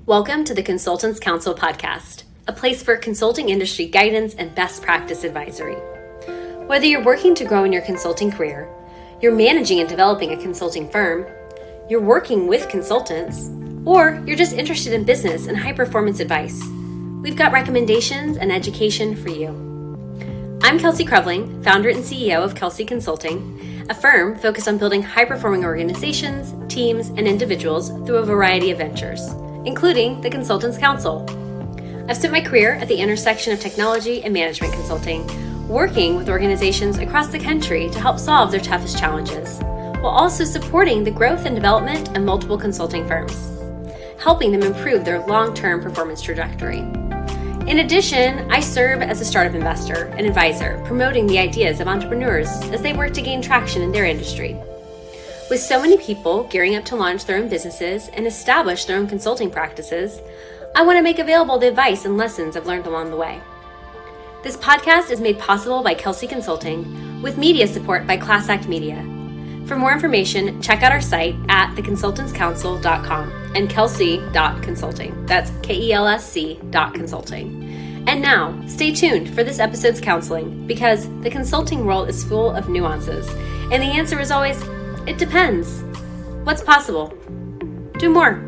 Welcome to the Consultants Council podcast, a place for consulting industry guidance and best practice advisory. Whether you're working to grow in your consulting career, you're managing and developing a consulting firm, you're working with consultants, or you're just interested in business and high-performance advice, we've got recommendations and education for you. I'm Kelsey Krevling, founder and CEO of Kelsey Consulting, a firm focused on building high-performing organizations, teams, and individuals through a variety of ventures, including the Consultants Council. I've spent my career at the intersection of technology and management consulting, working with organizations across the country to help solve their toughest challenges, while also supporting the growth and development of multiple consulting firms, helping them improve their long-term performance trajectory. In addition, I serve as a startup investor and advisor, promoting the ideas of entrepreneurs as they work to gain traction in their industry. With so many people gearing up to launch their own businesses and establish their own consulting practices, I want to make available the advice and lessons I've learned along the way. This podcast is made possible by Kelsey Consulting, with media support by Class Act Media. For more information, check out our site at theconsultantscouncil.com and kelsey.consulting. That's KELSC.consulting. And now, stay tuned for this episode's counseling, because the consulting world is full of nuances, and the answer is always, it depends. What's possible? Do more.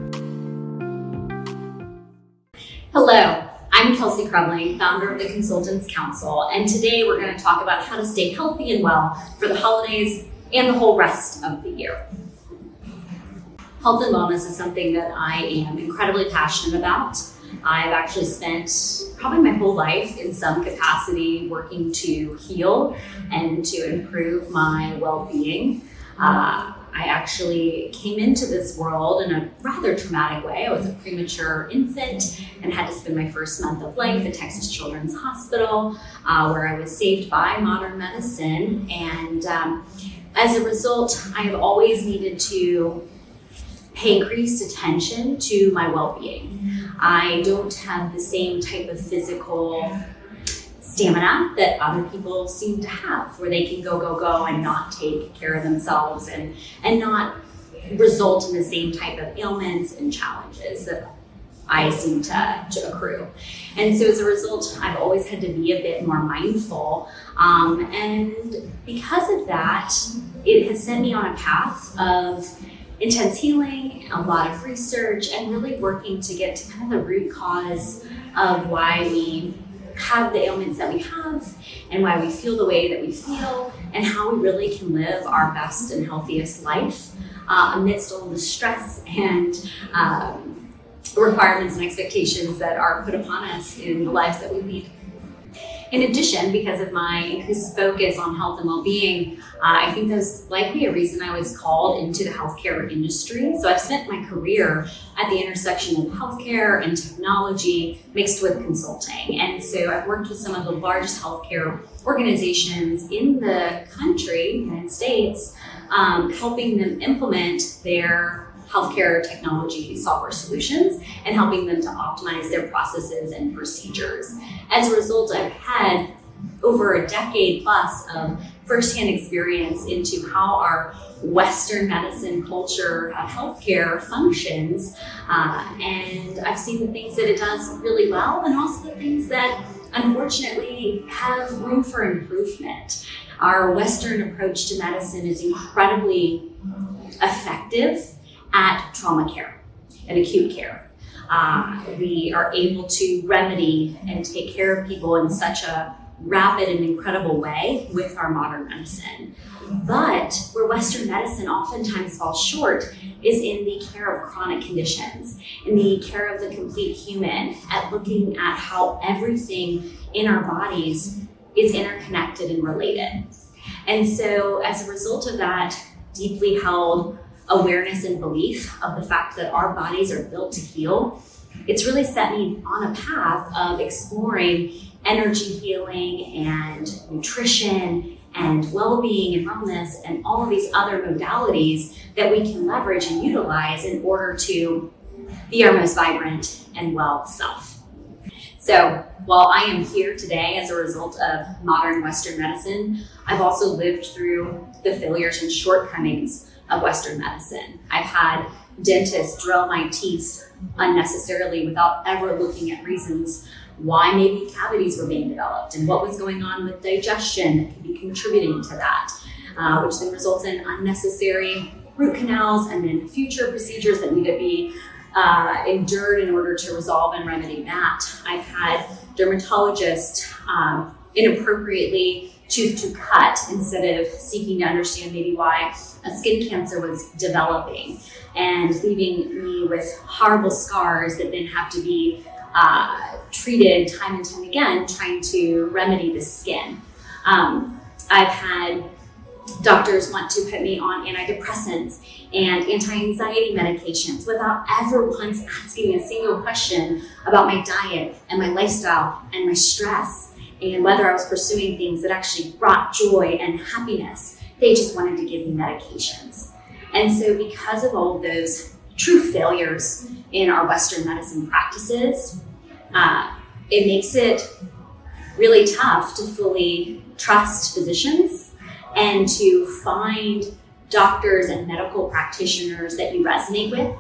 Hello, I'm Kelsey Krevling, founder of the Consultants Council, and today we're going to talk about how to stay healthy and well for the holidays and the whole rest of the year. Health and wellness is something that I am incredibly passionate about. I've actually spent probably my whole life in some capacity working to heal and to improve my well-being. I actually came into this world in a rather traumatic way. I was a premature infant and had to spend my first month of life at Texas Children's Hospital, where I was saved by modern medicine. And as a result, I have always needed to pay increased attention to my well-being. I don't have the same type of physical stamina that other people seem to have, where they can go and not take care of themselves and not result in the same type of ailments and challenges that I seem to accrue. And so as a result, I've always had to be a bit more mindful. And because of that, it has sent me on a path of intense healing, a lot of research, and really working to get to kind of the root cause of why we have the ailments that we have and why we feel the way that we feel and how we really can live our best and healthiest life amidst all the stress and requirements and expectations that are put upon us in the lives that we lead. In addition, because of my increased focus on health and well-being, I think that's likely a reason I was called into the healthcare industry. So I've spent my career at the intersection of healthcare and technology mixed with consulting. And so I've worked with some of the largest healthcare organizations in the country, United States, helping them implement their healthcare technology software solutions and helping them to optimize their processes and procedures. As a result, I've had over a decade plus of firsthand experience into how our Western medicine culture of healthcare functions. And I've seen the things that it does really well and also the things that unfortunately have room for improvement. Our Western approach to medicine is incredibly effective at trauma care and acute care. We are able to remedy and take care of people in such a rapid and incredible way with our modern medicine. But where Western medicine oftentimes falls short is in the care of chronic conditions, in the care of the complete human, at looking at how everything in our bodies is interconnected and related. And so as a result of that deeply held awareness and belief of the fact that our bodies are built to heal, it's really set me on a path of exploring energy healing and nutrition and well-being and wellness and all of these other modalities that we can leverage and utilize in order to be our most vibrant and well self. So while I am here today as a result of modern Western medicine, I've also lived through the failures and shortcomings of Western medicine. I've had dentist drill my teeth unnecessarily without ever looking at reasons why maybe cavities were being developed and what was going on with digestion that could be contributing to that, which then results in unnecessary root canals and then future procedures that need to be endured in order to resolve and remedy that. I've had dermatologists inappropriately choose to cut instead of seeking to understand maybe why a skin cancer was developing and leaving me with horrible scars that then have to be treated time and time again, trying to remedy the skin. I've had doctors want to put me on antidepressants and anti-anxiety medications without ever once asking a single question about my diet and my lifestyle and my stress and whether I was pursuing things that actually brought joy and happiness. They just wanted to give me medications. And so because of all of those true failures in our Western medicine practices, it makes it really tough to fully trust physicians and to find doctors and medical practitioners that you resonate with,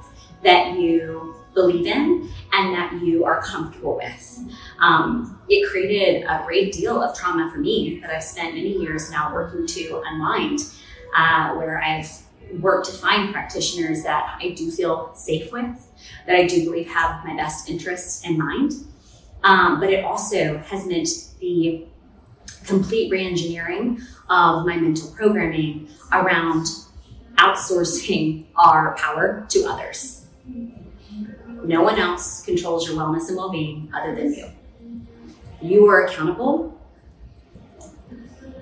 that you believe in, and that you are comfortable with. It created a great deal of trauma for me that I've spent many years now working to unwind, where I've worked to find practitioners that I do feel safe with, that I do believe have my best interests in mind. But it also has meant the complete re-engineering of my mental programming around outsourcing our power to others. No one else controls your wellness and well-being other than you. You are accountable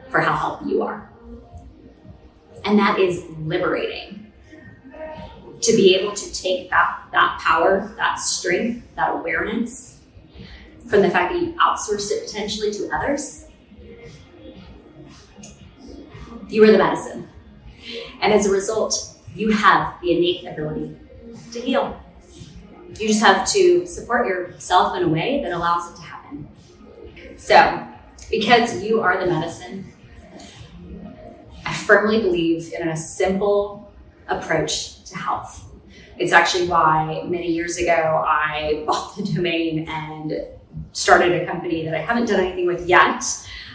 for how healthy you are. And that is liberating. To be able to take that power, that strength, that awareness from the fact that you outsourced it potentially to others. You are the medicine. And as a result, you have the innate ability to heal. You just have to support yourself in a way that allows it to happen. So, because you are the medicine, I firmly believe in a simple approach to health. It's actually why many years ago I bought the domain and started a company that I haven't done anything with yet,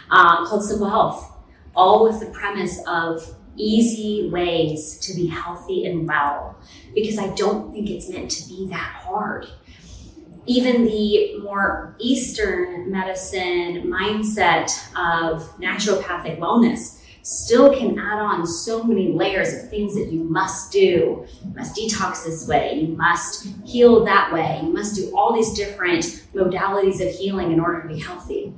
called Simple Health, all with the premise of easy ways to be healthy and well, because I don't think it's meant to be that hard. Even the more Eastern medicine mindset of naturopathic wellness still can add on so many layers of things that you must do. You must detox this way, you must heal that way, you must do all these different modalities of healing in order to be healthy.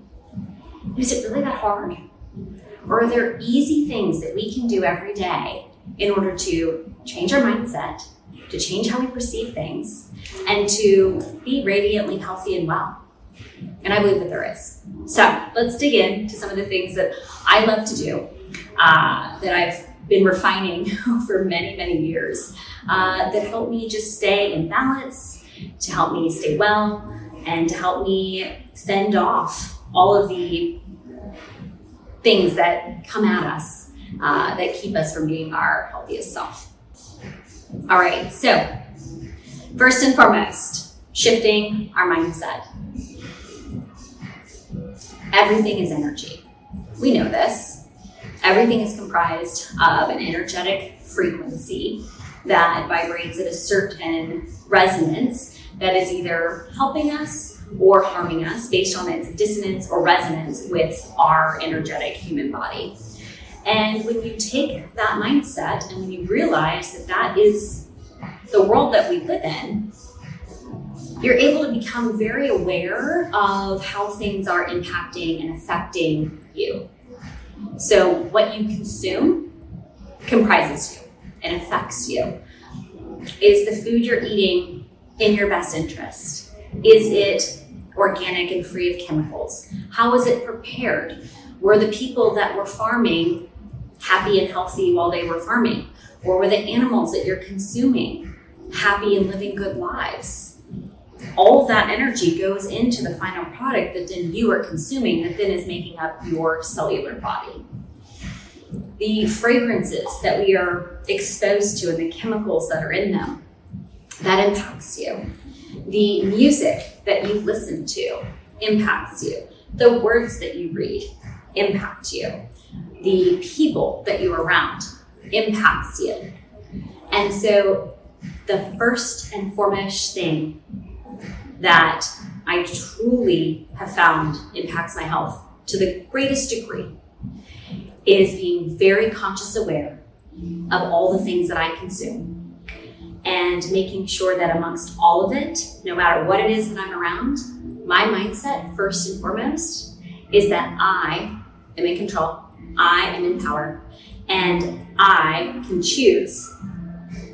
Is it really that hard? Or are there easy things that we can do every day in order to change our mindset, to change how we perceive things, and to be radiantly healthy and well? And I believe that there is. So let's dig into some of the things that I love to do, that I've been refining for many, many years, that help me just stay in balance, to help me stay well, and to help me fend off all of the things that come at us, that keep us from being our healthiest self. All right, so first and foremost, shifting our mindset. Everything is energy. We know this. Everything is comprised of an energetic frequency that vibrates at a certain resonance that is either helping us or harming us based on its dissonance or resonance with our energetic human body. And when you take that mindset and when you realize that that is the world that we live in, you're able to become very aware of how things are impacting and affecting you. So what you consume comprises you and affects you. Is the food you're eating in your best interest? Is it organic and free of chemicals? How is it prepared? Were the people that were farming happy and healthy while they were farming? Or were the animals that you're consuming happy and living good lives? All of that energy goes into the final product that then you are consuming, that then is making up your cellular body. The fragrances that we are exposed to and the chemicals that are in them that impacts you. The music that you listen to impacts you. The words that you read impact you. The people that you're around impacts you. And so the first and foremost thing that I truly have found impacts my health to the greatest degree is being very conscious aware of all the things that I consume and making sure that amongst all of it, no matter what it is that I'm around, my mindset first and foremost is that I am in control, I am in power, and I can choose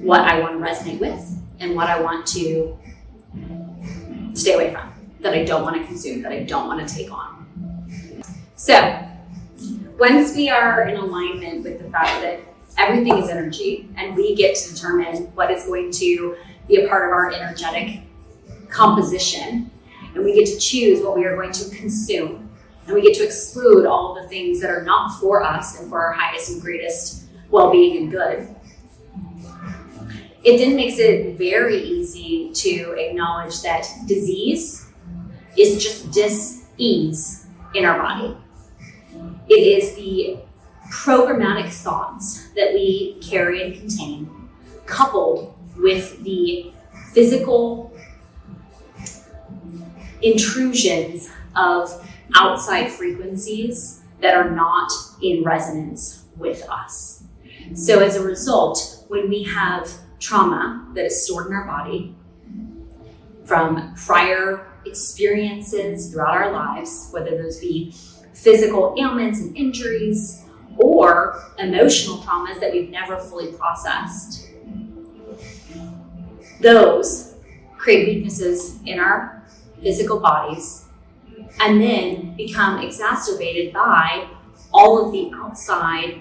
what I want to resonate with and what I want to stay away from, that I don't want to consume, that I don't want to take on. So once we are in alignment with the fact that everything is energy and we get to determine what is going to be a part of our energetic composition, and we get to choose what we are going to consume, and we get to exclude all of the things that are not for us and for our highest and greatest well-being and good, it then makes it very easy to acknowledge that disease is just dis-ease in our body. It is the programmatic thoughts that we carry and contain, coupled with the physical intrusions of outside frequencies that are not in resonance with us. So as a result, when we have trauma that is stored in our body from prior experiences throughout our lives, whether those be physical ailments and injuries or emotional traumas that we've never fully processed, those create weaknesses in our physical bodies and then become exacerbated by all of the outside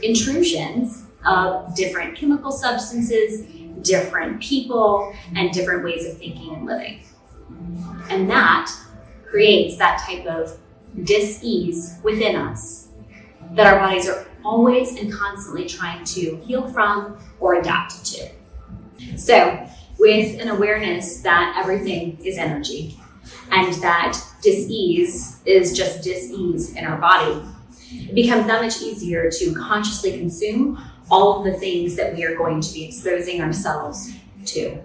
intrusions of different chemical substances, different people, and different ways of thinking and living. And that creates that type of dis-ease within us that our bodies are always and constantly trying to heal from or adapt to. So with an awareness that everything is energy and that dis-ease is just dis-ease in our body, it becomes that much easier to consciously consume all of the things that we are going to be exposing ourselves to.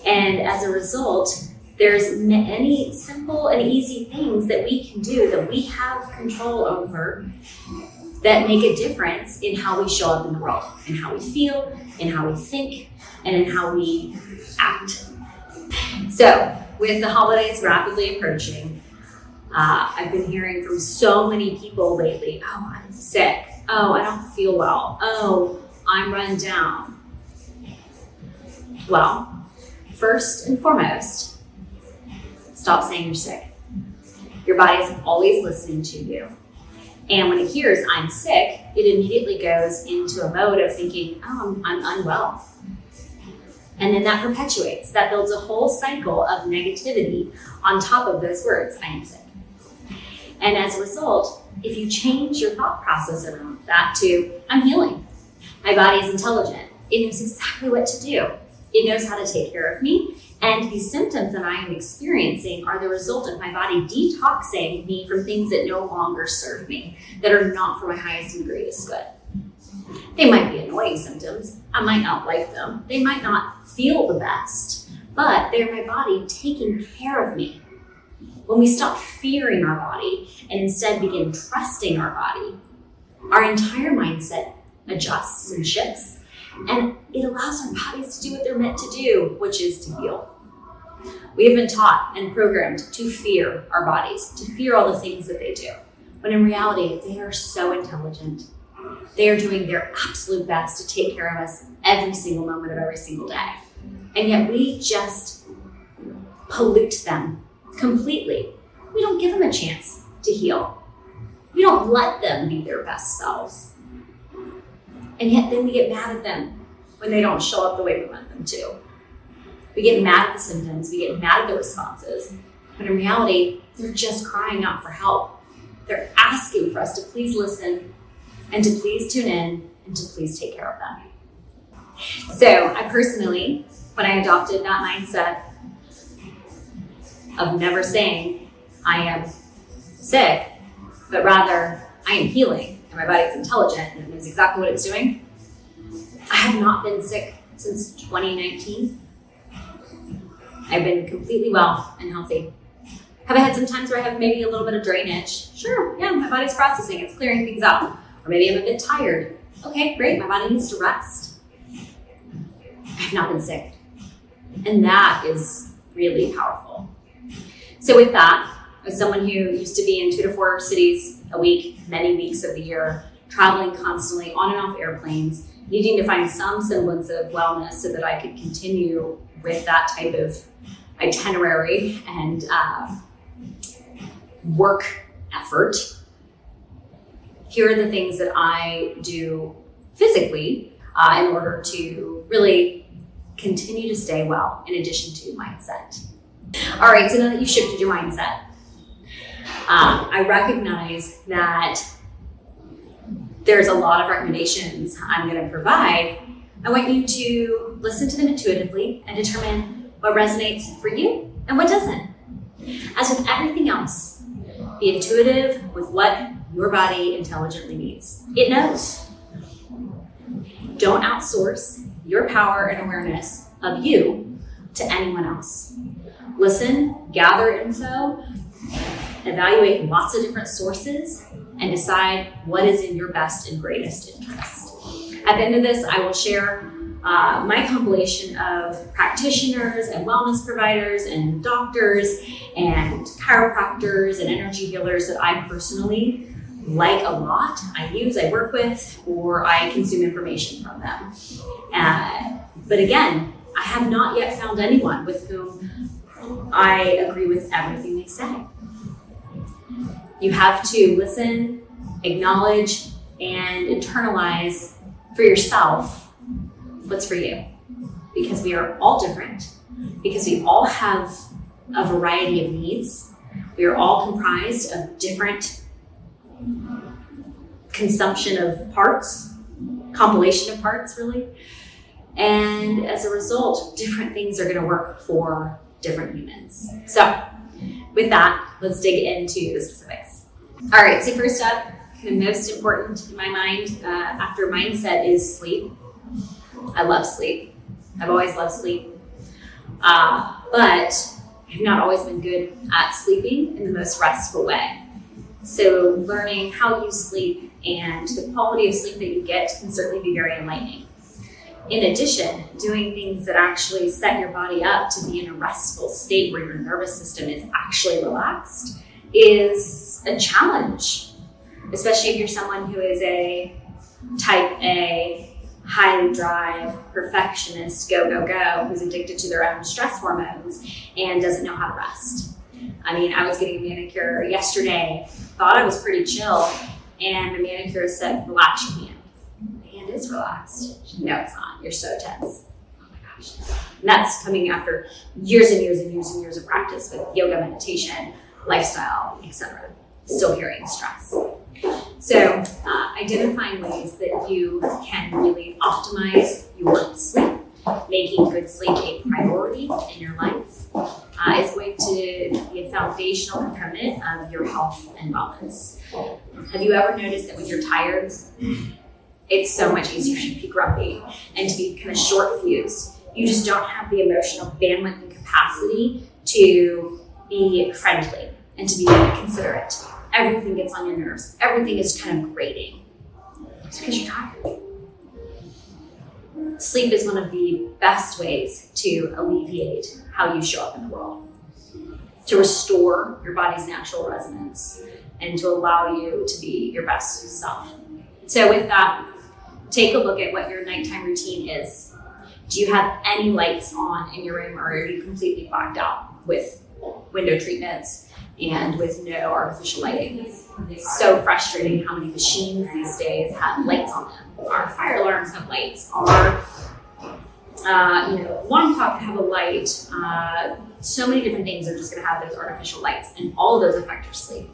And as a result, there's many simple and easy things that we can do that we have control over that make a difference in how we show up in the world, in how we feel, in how we think, and in how we act. So with the holidays rapidly approaching, I've been hearing from so many people lately, oh, I'm sick. Oh, I don't feel well. Oh, I'm run down. Well, first and foremost, stop saying you're sick. Your body is always listening to you. And when it hears I'm sick, it immediately goes into a mode of thinking, oh, I'm unwell. And then that perpetuates. That builds a whole cycle of negativity on top of those words, I am sick. And as a result, if you change your thought process around that to, I'm healing. My body is intelligent. It knows exactly what to do. It knows how to take care of me. And these symptoms that I am experiencing are the result of my body detoxing me from things that no longer serve me, that are not for my highest and greatest good. They might be annoying symptoms. I might not like them. They might not feel the best, but they're my body taking care of me. When we stop fearing our body and instead begin trusting our body, our entire mindset adjusts and shifts, and it allows our bodies to do what they're meant to do, which is to heal. We have been taught and programmed to fear our bodies, to fear all the things that they do, when in reality, they are so intelligent. They are doing their absolute best to take care of us every single moment of every single day. And yet we just pollute them completely. We don't give them a chance to heal. We don't let them be their best selves. And yet then we get mad at them when they don't show up the way we want them to. We get mad at the symptoms, we get mad at the responses, but in reality, they're just crying out for help. They're asking for us to please listen and to please tune in and to please take care of them. So I personally when I adopted that mindset of never saying I am sick, but rather I am healing and my body's intelligent and it knows exactly what it's doing, I have not been sick since 2019. I've been completely well and healthy. Have I had some times where I have maybe a little bit of drainage? Sure, yeah, my body's processing, it's clearing things out. Or maybe I'm a bit tired. Okay, great, my body needs to rest. I've not been sick. And that is really powerful. So with that, as someone who used to be in 2 to 4 cities a week, many weeks of the year, traveling constantly on and off airplanes, needing to find some semblance of wellness so that I could continue with that type of itinerary and work effort, here are the things that I do physically in order to really continue to stay well, in addition to mindset. All right, so now that you've shifted your mindset, I recognize that there's a lot of recommendations I'm going to provide. I want you to listen to them intuitively and determine what resonates for you and what doesn't. As with everything else, be intuitive with what your body intelligently needs. It knows. Don't outsource your power and awareness of you to anyone else. Listen, gather info, evaluate lots of different sources, and decide what is in your best and greatest interest. At the end of this, I will share my compilation of practitioners and wellness providers and doctors and chiropractors and energy healers that I personally like a lot, I use, I work with, or I consume information from them. But again, I have not yet found anyone with whom I agree with everything they say. You have to listen, acknowledge, and internalize for yourself what's for you. Because we are all different, because we all have a variety of needs. We are all comprised of different consumption of parts, compilation of parts, really. And as a result, different things are going to work for different humans. So with that, let's dig into the specifics. All right, so first up, kind of most important in my mind after mindset is sleep. I love sleep. I've always loved sleep. But I've not always been good at sleeping in the most restful way. So learning how you sleep and the quality of sleep that you get can certainly be very enlightening. In addition, doing things that actually set your body up to be in a restful state where your nervous system is actually relaxed is a challenge, especially if you're someone who is a type A, high drive, perfectionist, go, who's addicted to their own stress hormones and doesn't know how to rest. I mean, I was getting a manicure yesterday, thought I was pretty chill, and the manicure said, relax your hand. My hand is relaxed. No, it's not. You're so tense. Oh my gosh. And that's coming after years and years and years and years of practice with yoga, meditation, lifestyle, etc. Still carrying stress. So identifying ways that you can really optimize your sleep, making good sleep a priority in your life, is going to be a foundational component of your health and wellness. Have you ever noticed that when you're tired, it's so much easier to be grumpy and to be kind of short-fused? You just don't have the emotional bandwidth and capacity to be friendly and to be considerate. Everything gets on your nerves. Everything is kind of grating. It's because you're tired. Sleep is one of the best ways to alleviate how you show up in the world, to restore your body's natural resonance, and to allow you to be your best self. So with that, take a look at what your nighttime routine is. Do you have any lights on in your room, or are you completely blacked out with window treatments and with no artificial lighting? It's so frustrating how many machines these days have lights on them. Our fire alarms have lights. Our alarm clock have a light. So many different things are just going to have those artificial lights, and all of those affect your sleep.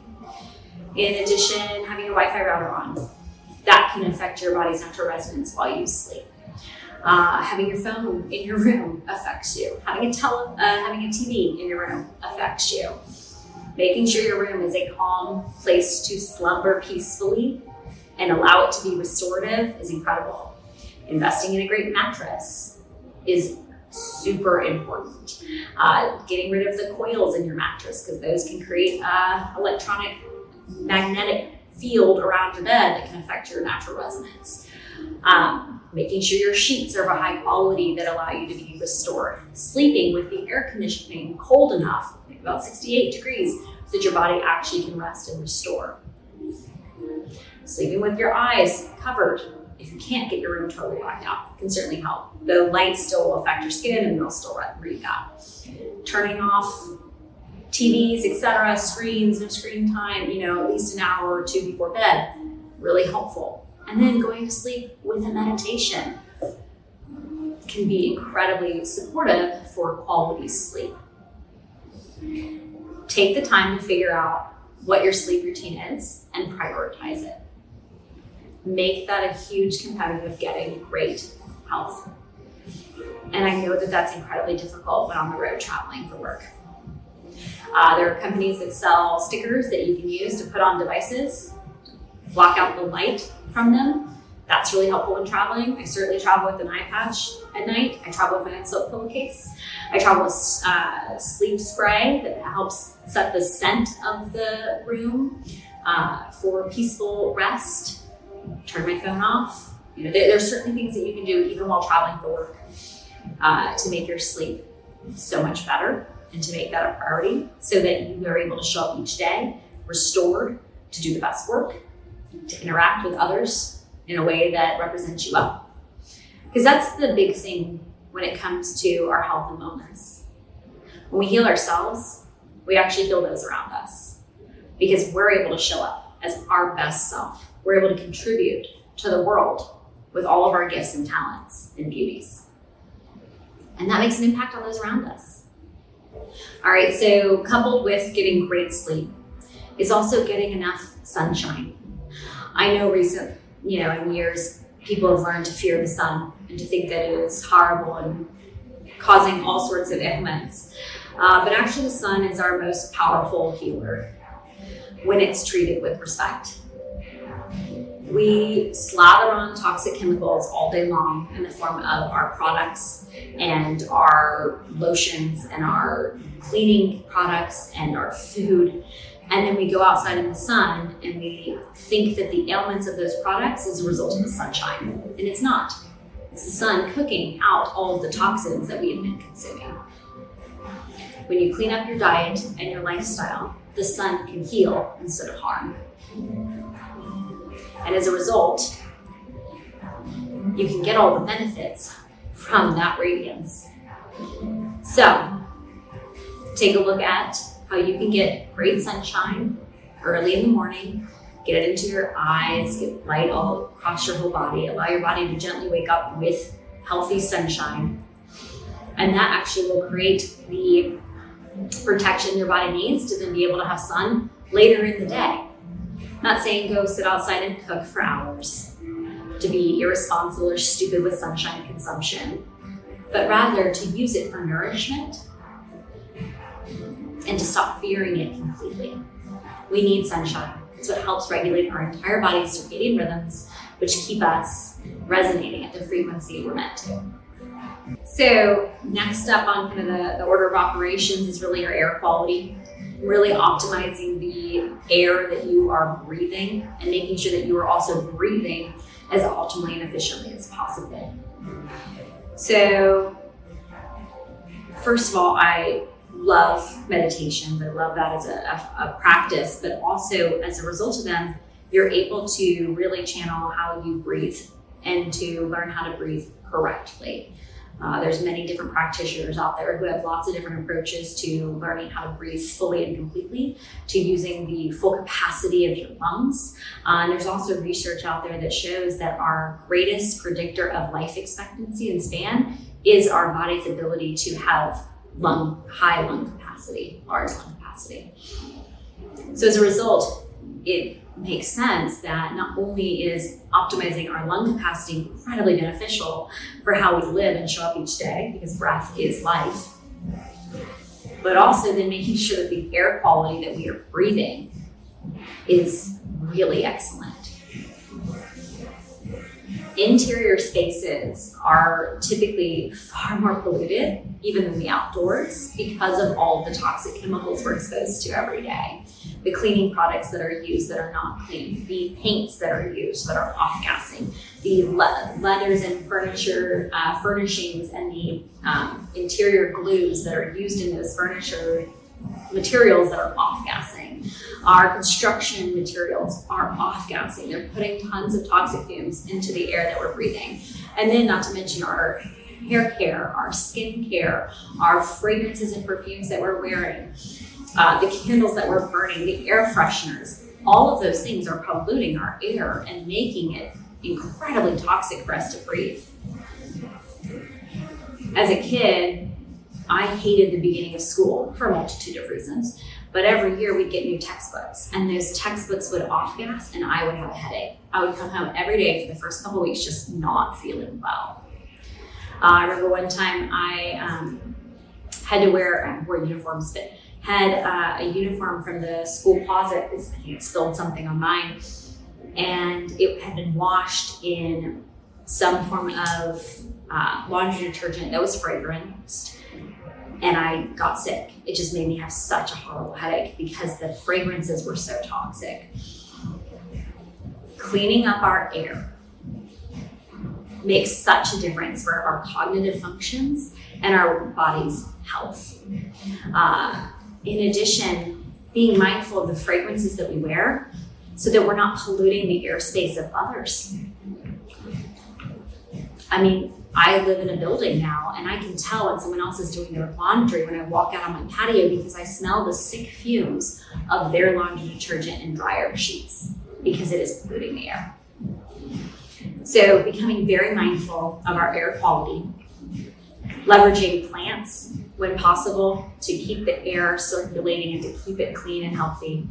In addition, having a Wi-Fi router on, that can affect your body's natural resonance while you sleep. Having your phone in your room affects you. Having a TV in your room affects you. Making sure your room is a calm place to slumber peacefully and allow it to be restorative is incredible. Investing in a great mattress is super important. Getting rid of the coils in your mattress, because those can create electronic magnetic field around your bed that can affect your natural resonance. Making sure your sheets are of a high quality that allow you to be restored. Sleeping with the air conditioning cold enough, like about 68 degrees, so that your body actually can rest and restore. Sleeping with your eyes covered. If you can't get your room totally blacked out, can certainly help. The light still will affect your skin and you'll still read that. Turning off TVs, etc., screens, no screen time, at least an hour or two before bed, really helpful. And then going to sleep with a meditation can be incredibly supportive for quality sleep. Take the time to figure out what your sleep routine is and prioritize it. Make that a huge component of getting great health. And I know that that's incredibly difficult when on the road traveling for work. There are companies that sell stickers that you can use to put on devices, block out the light from them. That's really helpful when traveling. I certainly travel with an eye patch at night. I travel with my silk pillowcase. I travel with sleep spray that helps set the scent of the room for peaceful rest. Turn my phone off. There's certain things that you can do even while traveling for work to make your sleep so much better and to make that a priority so that you are able to show up each day restored to do the best work, to interact with others in a way that represents you well. Because that's the big thing when it comes to our health and wellness. When we heal ourselves, we actually heal those around us because we're able to show up as our best self. We're able to contribute to the world with all of our gifts and talents and beauties. And that makes an impact on those around us. All right, so coupled with getting great sleep is also getting enough sunshine. I know in years, people have learned to fear the sun and to think that it is horrible and causing all sorts of ailments. But actually the sun is our most powerful healer when it's treated with respect. We slather on toxic chemicals all day long in the form of our products and our lotions and our cleaning products and our food. And then we go outside in the sun and we think that the ailments of those products is a result of the sunshine. And it's not. It's the sun cooking out all of the toxins that we have been consuming. When you clean up your diet and your lifestyle, the sun can heal instead of harm. And as a result, you can get all the benefits from that radiance. So, take a look at how you can get great sunshine early in the morning, get it into your eyes, get light all across your whole body, allow your body to gently wake up with healthy sunshine. And that actually will create the protection your body needs to then be able to have sun later in the day. Not saying go sit outside and cook for hours to be irresponsible or stupid with sunshine consumption, but rather to use it for nourishment and to stop fearing it completely. We need sunshine. It's what helps regulate our entire body's circadian rhythms, which keep us resonating at the frequency we're meant to. So next up on kind of the order of operations is really your air quality. Really optimizing the air that you are breathing and making sure that you are also breathing as optimally and efficiently as possible. So first of all, I love meditations. I love that as a practice, but also as a result of them, you're able to really channel how you breathe and to learn how to breathe correctly. There's many different practitioners out there who have lots of different approaches to learning how to breathe fully and completely, to using the full capacity of your lungs. And there's also research out there that shows that our greatest predictor of life expectancy and span is our body's ability to have high lung capacity, large lung capacity. So as a result, it makes sense that not only is optimizing our lung capacity incredibly beneficial for how we live and show up each day, because breath is life, but also then making sure that the air quality that we are breathing is really excellent. Interior spaces are typically far more polluted, even than the outdoors, because of all of the toxic chemicals we're exposed to every day. The cleaning products that are used that are not clean, the paints that are used that are off-gassing, the leathers and furniture furnishings and the interior glues that are used in those furniture materials that are off-gassing. Our construction materials are off-gassing. They're putting tons of toxic fumes into the air that we're breathing. And then not to mention our hair care, our skin care, our fragrances and perfumes that we're wearing, the candles that we're burning, the air fresheners. All of those things are polluting our air and making it incredibly toxic for us to breathe. As a kid, I hated the beginning of school for a multitude of reasons, but every year we'd get new textbooks, and those textbooks would off-gas and I would have a headache. I would come home every day for the first couple of weeks just not feeling well. I remember one time I had to wear uniforms, but had a uniform from the school closet because I had spilled something on mine, and it had been washed in some form of laundry detergent that was fragranced. And I got sick. It just made me have such a horrible headache because the fragrances were so toxic. Cleaning up our air makes such a difference for our cognitive functions and our body's health. In addition, being mindful of the fragrances that we wear so that we're not polluting the airspace of others. I mean, I live in a building now, and I can tell when someone else is doing their laundry when I walk out on my patio because I smell the sick fumes of their laundry detergent and dryer sheets because it is polluting the air. So becoming very mindful of our air quality, leveraging plants when possible to keep the air circulating and to keep it clean and healthy,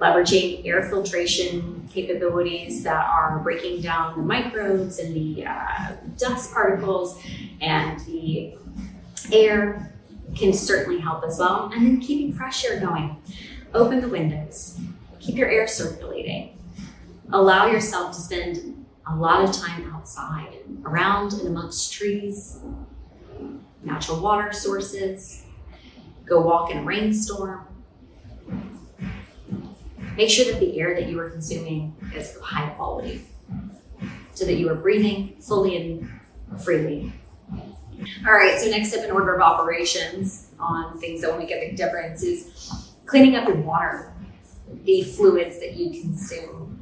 leveraging air filtration capabilities that are breaking down the microbes and the dust particles and the air can certainly help as well. And then keeping fresh air going. Open the windows, keep your air circulating. Allow yourself to spend a lot of time outside, around and amongst trees, natural water sources, go walk in a rainstorm. Make sure that the air that you are consuming is of high quality so that you are breathing fully and freely. All right, so next step in order of operations on things that will make a big difference is cleaning up your water, the fluids that you consume.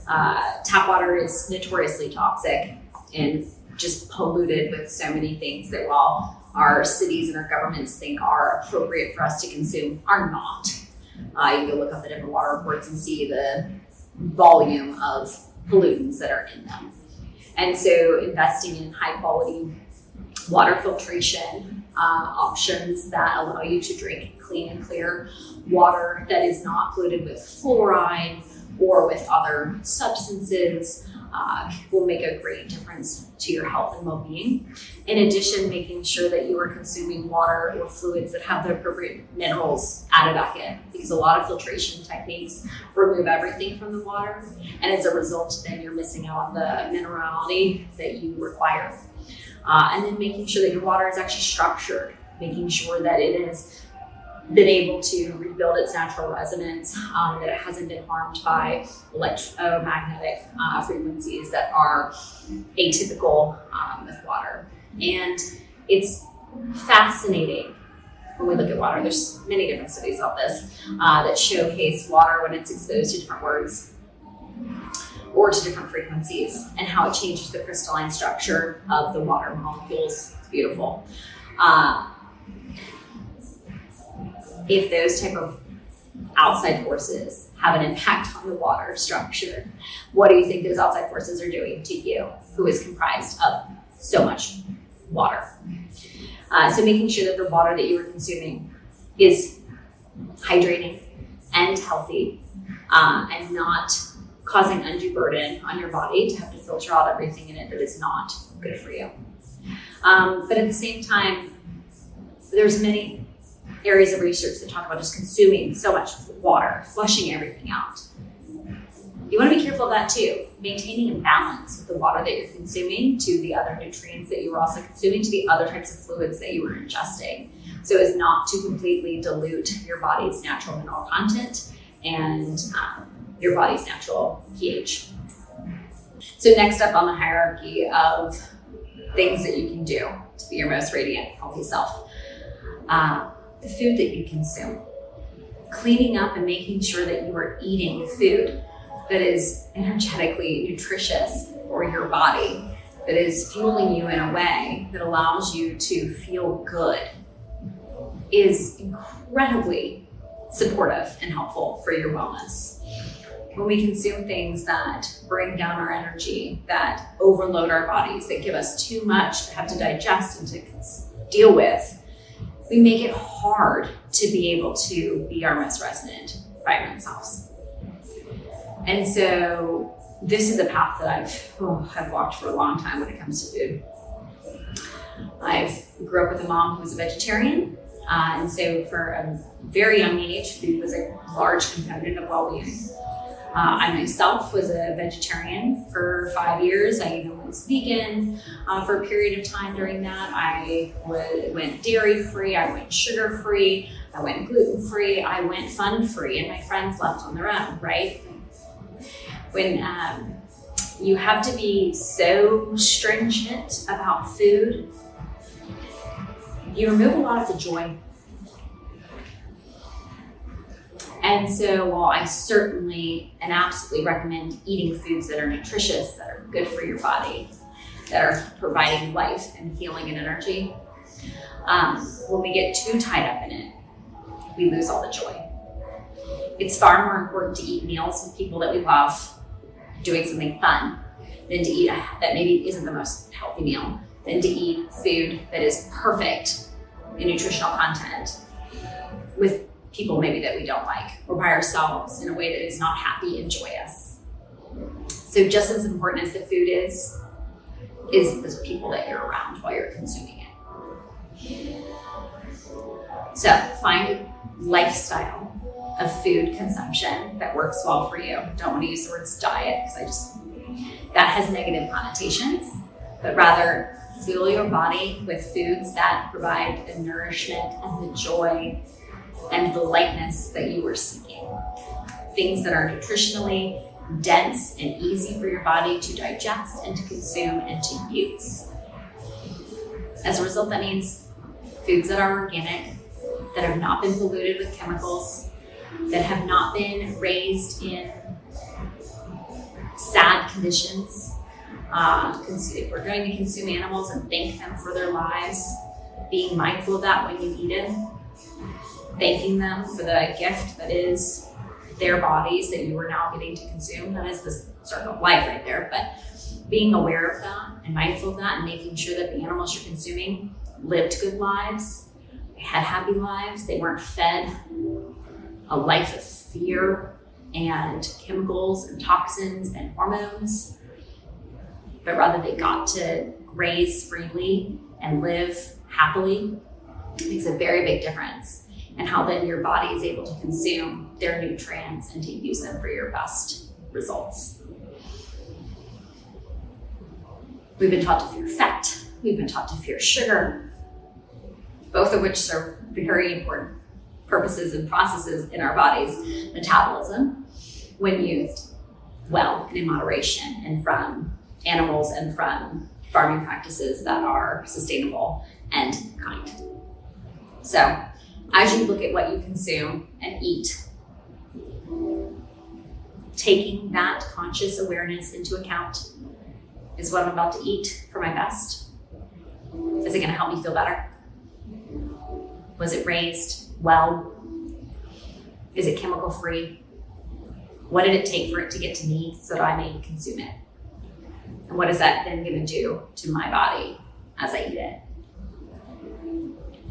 Tap water is notoriously toxic and just polluted with so many things that while our cities and our governments think are appropriate for us to consume, are not. You can go look up the different water reports and see the volume of pollutants that are in them. And so investing in high quality water filtration options that allow you to drink clean and clear water that is not polluted with fluoride or with other substances will make a great difference to your health and well-being. In addition, making sure that you are consuming water or fluids that have the appropriate minerals added back in, because a lot of filtration techniques remove everything from the water, and as a result, then you're missing out on the minerality that you require. And then making sure that your water is actually structured, making sure that it has been able to rebuild its natural resonance, that it hasn't been harmed by electromagnetic frequencies that are atypical with water. And it's fascinating when we look at water. There's many different studies about this that showcase water when it's exposed to different words or to different frequencies and how it changes the crystalline structure of the water molecules. It's beautiful. If those type of outside forces have an impact on the water structure, what do you think those outside forces are doing to you, who is comprised of so much water? So making sure that the water that you are consuming is hydrating and healthy and not causing undue burden on your body to have to filter out everything in it that is not good for you. But at the same time, there's many areas of research that talk about just consuming so much water, flushing everything out. You want to be careful of that too. Maintaining a balance with the water that you're consuming to the other nutrients that you were also consuming, to the other types of fluids that you were ingesting, so as not to completely dilute your body's natural mineral content and your body's natural pH. So next up on the hierarchy of things that you can do to be your most radiant, healthy self, the food that you consume. Cleaning up and making sure that you are eating food that is energetically nutritious for your body, that is fueling you in a way that allows you to feel good, is incredibly supportive and helpful for your wellness. When we consume things that bring down our energy, that overload our bodies, that give us too much to have to digest and to deal with, we make it hard to be able to be our most resonant, vibrant selves. And so this is a path that I've walked for a long time when it comes to food. I grew up with a mom who was a vegetarian. And so for a very young age, food was a large component of well-being. I myself was a vegetarian for 5 years. I even was vegan for a period of time during that. I went dairy-free, I went sugar-free, I went gluten-free, I went fun-free, and my friends left on their own, right? When you have to be so stringent about food, you remove a lot of the joy. And so while I certainly and absolutely recommend eating foods that are nutritious, that are good for your body, that are providing life and healing and energy, when we get too tied up in it, we lose all the joy. It's far more important to eat meals with people that we love, doing something fun, than to eat that maybe isn't the most healthy meal, than to eat food that is perfect in nutritional content with people maybe that we don't like, or by ourselves in a way that is not happy and joyous. So just as important as the food is the people that you're around while you're consuming it. So find a lifestyle of food consumption that works well for you. Don't want to use the words diet because that has negative connotations, but rather fuel your body with foods that provide the nourishment and the joy and the lightness that you were seeking. Things that are nutritionally dense and easy for your body to digest and to consume and to use. As a result, that means foods that are organic, that have not been polluted with chemicals, that have not been raised in sad conditions. If we're going to consume animals and thank them for their lives, being mindful of that when you eat it, thanking them for the gift that is their bodies that you are now getting to consume. That is the circle of life right there. But being aware of that and mindful of that and making sure that the animals you're consuming lived good lives, they had happy lives, they weren't fed a life of fear and chemicals and toxins and hormones, but rather they got to graze freely and live happily. It makes a very big difference in how then your body is able to consume their nutrients and to use them for your best results. We've been taught to fear fat. We've been taught to fear sugar, both of which serve very important purposes and processes in our body's metabolism when used well and in moderation and from animals and from farming practices that are sustainable and kind. So as you look at what you consume and eat, taking that conscious awareness into account, is what I'm about to eat for my best? Is it going to help me feel better? Was it raised well? Is it chemical free? What did it take for it to get to me so that I may consume it? And what is that then going to do to my body as I eat it?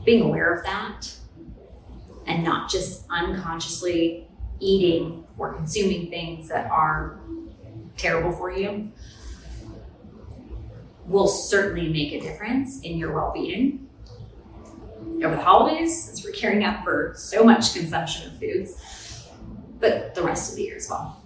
Being aware of that and not just unconsciously eating or consuming things that are terrible for you will certainly make a difference in your well-being over the holidays, since we're gearing up for so much consumption of foods, but the rest of the year as well.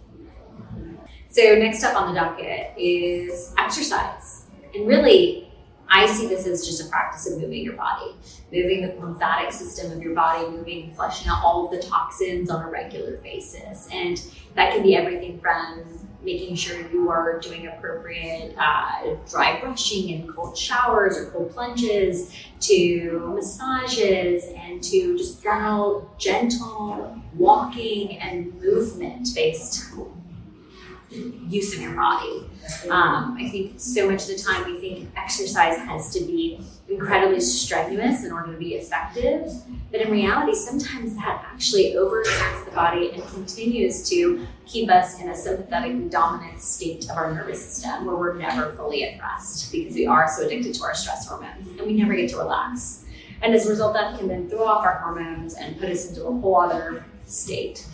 So next up on the docket is exercise. And really, I see this as just a practice of moving your body, moving the lymphatic system of your body, moving, flushing out all of the toxins on a regular basis. And that can be everything from making sure you are doing appropriate dry brushing and cold showers or cold plunges, to massages, and to just gentle walking and movement-based use of your body. I think so much of the time we think exercise has to be incredibly strenuous in order to be effective, but in reality, sometimes that actually overexerts the body and continues to keep us in a sympathetically dominant state of our nervous system where we're never fully at rest because we are so addicted to our stress hormones and we never get to relax. And as a result, that can then throw off our hormones and put us into a whole other state.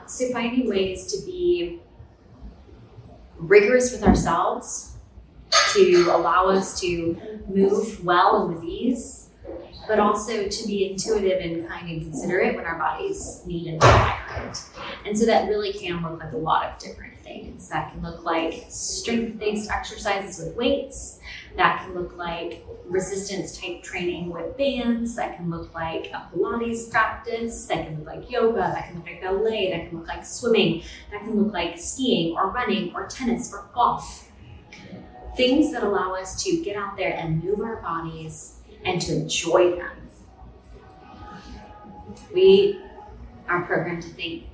So finding ways to be rigorous with ourselves, to allow us to move well and with ease, but also to be intuitive and kind and considerate when our bodies need an environment. And so that really can look like a lot of different things. That can look like strength-based exercises with weights. That can look like resistance type training with bands. That can look like a Pilates practice. That can look like yoga. That can look like ballet. That can look like swimming. That can look like skiing or running or tennis or golf. Things that allow us to get out there and move our bodies and to enjoy them. We are programmed to think,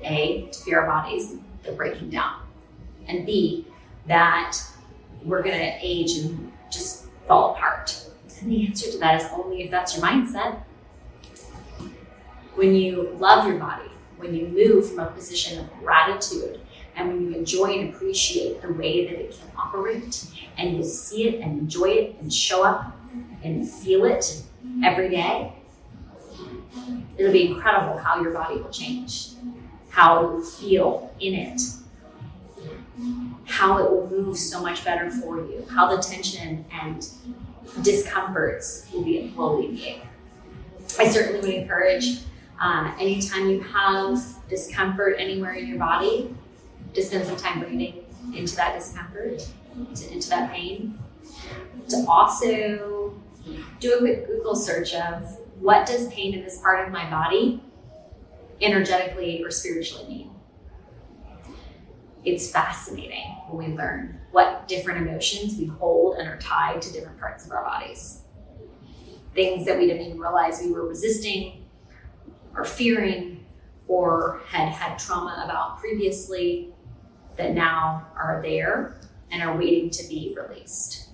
A, to fear our bodies, they're breaking down. And B, that we're gonna age and just fall apart. And the answer to that is only if that's your mindset. When you love your body, when you move from a position of gratitude, and when you enjoy and appreciate the way that it can operate, and you see it and enjoy it and show up and feel it every day, it'll be incredible how your body will change, how it will feel in it, how it will move so much better for you, how the tension and discomforts will alleviate. I certainly would encourage anytime you have discomfort anywhere in your body, to spend some time breathing into that discomfort, into that pain. To also do a quick Google search of what does pain in this part of my body energetically or spiritually mean. It's fascinating when we learn what different emotions we hold and are tied to different parts of our bodies. Things that we didn't even realize we were resisting or fearing or had trauma about previously that now are there and are waiting to be released.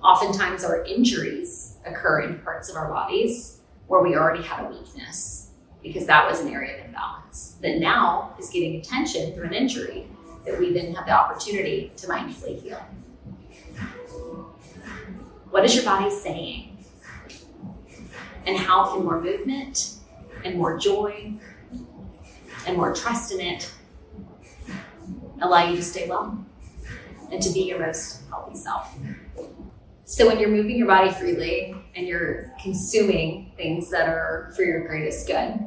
Oftentimes our injuries occur in parts of our bodies where we already had a weakness because that was an area of imbalance that now is getting attention through an injury that we then have the opportunity to mindfully heal. What is your body saying? And how can more movement and more joy and more trust in it allow you to stay well and to be your most healthy self? So when you're moving your body freely and you're consuming things that are for your greatest good,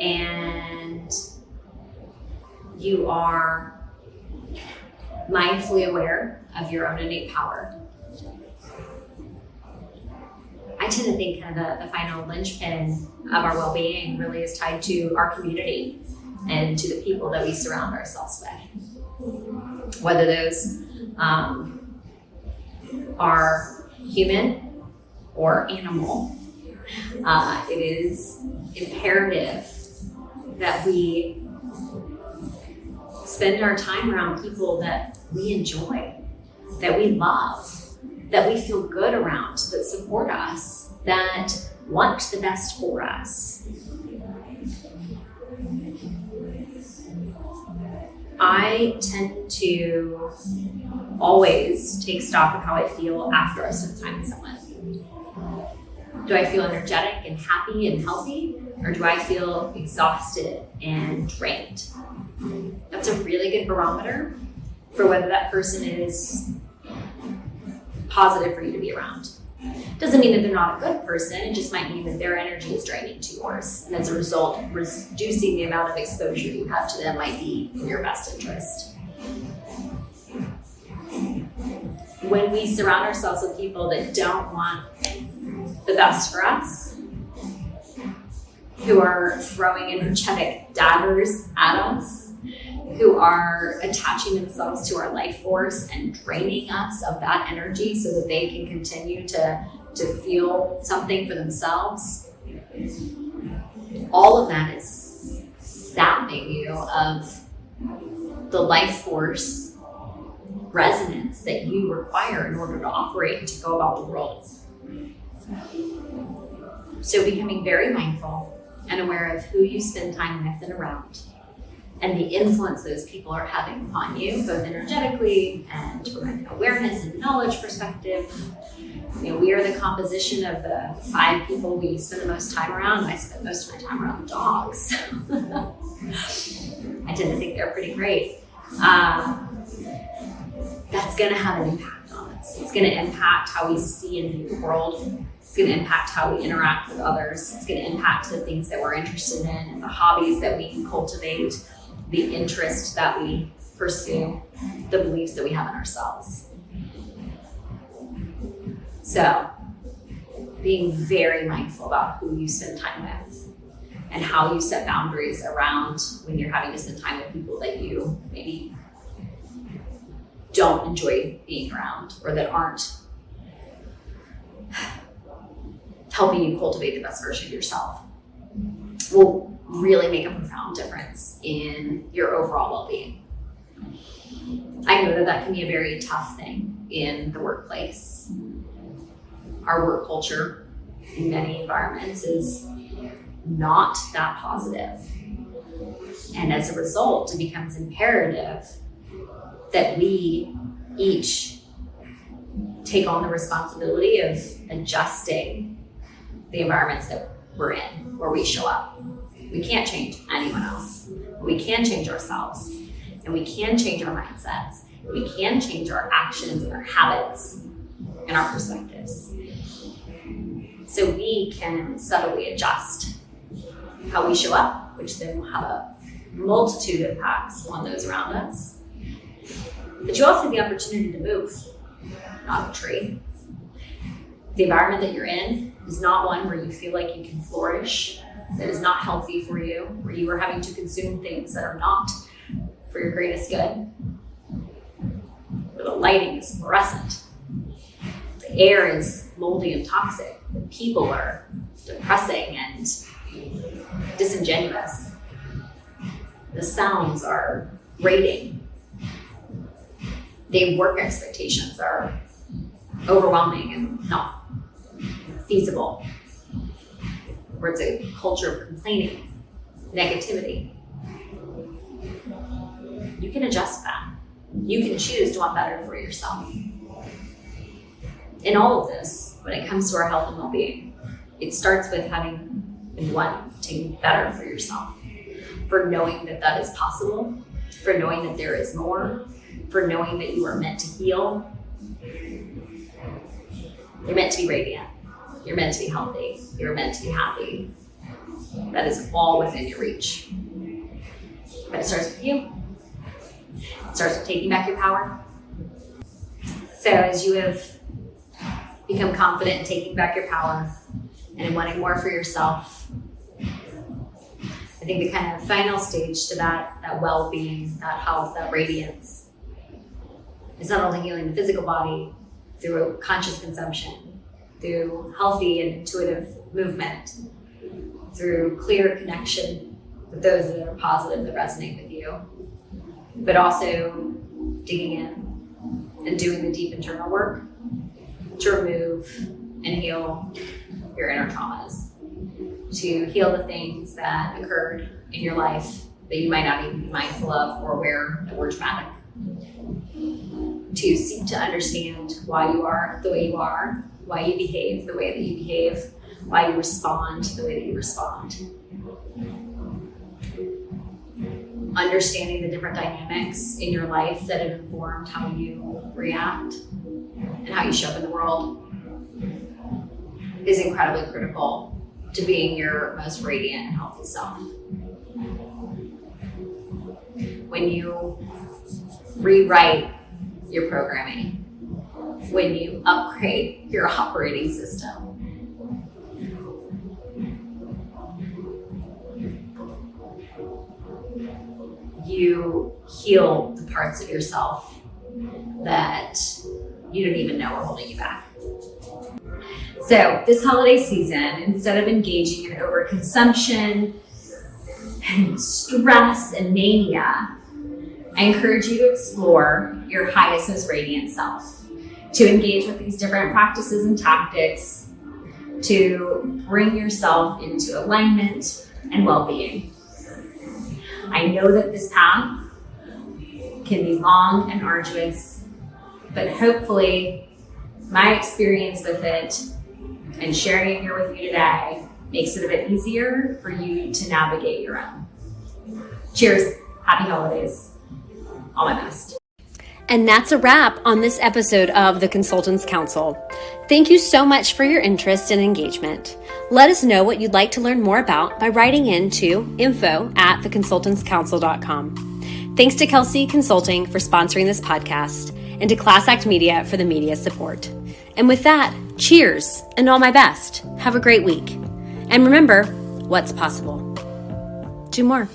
and you are mindfully aware of your own innate power, I tend to think kind of the final linchpin of our well-being really is tied to our community and to the people that we surround ourselves with. Whether those are human or animal, it is imperative that we spend our time around people that we enjoy, that we love, that we feel good around, that support us, that want the best for us. I tend to always take stock of how I feel after I spend time with someone. Do I feel energetic and happy and healthy? Or do I feel exhausted and drained? That's a really good barometer for whether that person is positive for you to be around. Doesn't mean that they're not a good person. It just might mean that their energy is draining to yours. And as a result, reducing the amount of exposure you have to them might be in your best interest. When we surround ourselves with people that don't want the best for us, who are throwing energetic daggers at us, who are attaching themselves to our life force and draining us of that energy so that they can continue to feel something for themselves, all of that is sapping you of the life force resonance that you require in order to operate and to go about the world. So becoming very mindful and aware of who you spend time with and around, and the influence those people are having upon you, both energetically and from an awareness and knowledge perspective. We are the composition of the 5 people we spend the most time around. I spend most of my time around dogs. I tend to think they're pretty great. That's going to have an impact on us. It's going to impact how we see and view the world. It's going to impact how we interact with others. It's going to impact the things that we're interested in and the hobbies that we cultivate, the interest that we pursue, the beliefs that we have in ourselves. So, being very mindful about who you spend time with and how you set boundaries around when you're having to spend time with people that you maybe don't enjoy being around or that aren't helping you cultivate the best version of yourself will really make a profound difference in your overall well-being. I know that can be a very tough thing in the workplace. Our work culture in many environments is not that positive. And as a result, it becomes imperative that we each take on the responsibility of adjusting the environments that we're in, where we show up. We can't change anyone else. We can change ourselves, and we can change our mindsets. We can change our actions and our habits and our perspectives. So we can subtly adjust how we show up, which then will have a multitude of impacts on those around us. But you also have the opportunity to move, not a tree. The environment that you're in is not one where you feel like you can flourish, that is not healthy for you, where you are having to consume things that are not for your greatest good. Where the lighting is fluorescent. The air is moldy and toxic. The people are depressing and disingenuous. The sounds are grating. The work expectations are overwhelming and not feasible. Where it's a culture of complaining, negativity. You can adjust that. You can choose to want better for yourself. In all of this, when it comes to our health and well-being, it starts with taking better for yourself, for knowing that that is possible, for knowing that there is more, for knowing that you are meant to heal. You're meant to be radiant. You're meant to be healthy. You're meant to be happy. That is all within your reach. But it starts with you. It starts with taking back your power. So as you have become confident in taking back your power and in wanting more for yourself, I think the kind of final stage to that well-being, that health, that radiance, is not only healing the physical body through conscious consumption, through healthy and intuitive movement, through clear connection with those that are positive, that resonate with you, but also digging in and doing the deep internal work to remove and heal your inner traumas, to heal the things that occurred in your life that you might not even be mindful of or aware that were traumatic, to seek to understand why you are the way you are, why you behave the way that you behave, why you respond the way that you respond, understanding the different dynamics in your life that have informed how you react and how you show up in the world is incredibly critical to being your most radiant and healthy self. When you rewrite your programming, when you upgrade your operating system, you heal the parts of yourself that you don't even know are holding you back. So this holiday season, instead of engaging in overconsumption and stress and mania, I encourage you to explore your highest, most radiant self, to engage with these different practices and tactics, to bring yourself into alignment and well-being. I know that this path can be long and arduous, but hopefully my experience with it and sharing it here with you today makes it a bit easier for you to navigate your own. Cheers. Happy holidays. All my best. And that's a wrap on this episode of The Consultants Council. Thank you so much for your interest and engagement. Let us know what you'd like to learn more about by writing in to info@theconsultantscouncil.com. Thanks to Kelsey Consulting for sponsoring this podcast and to Class Act Media for the media support. And with that, cheers and all my best. Have a great week. And remember, what's possible? Do more.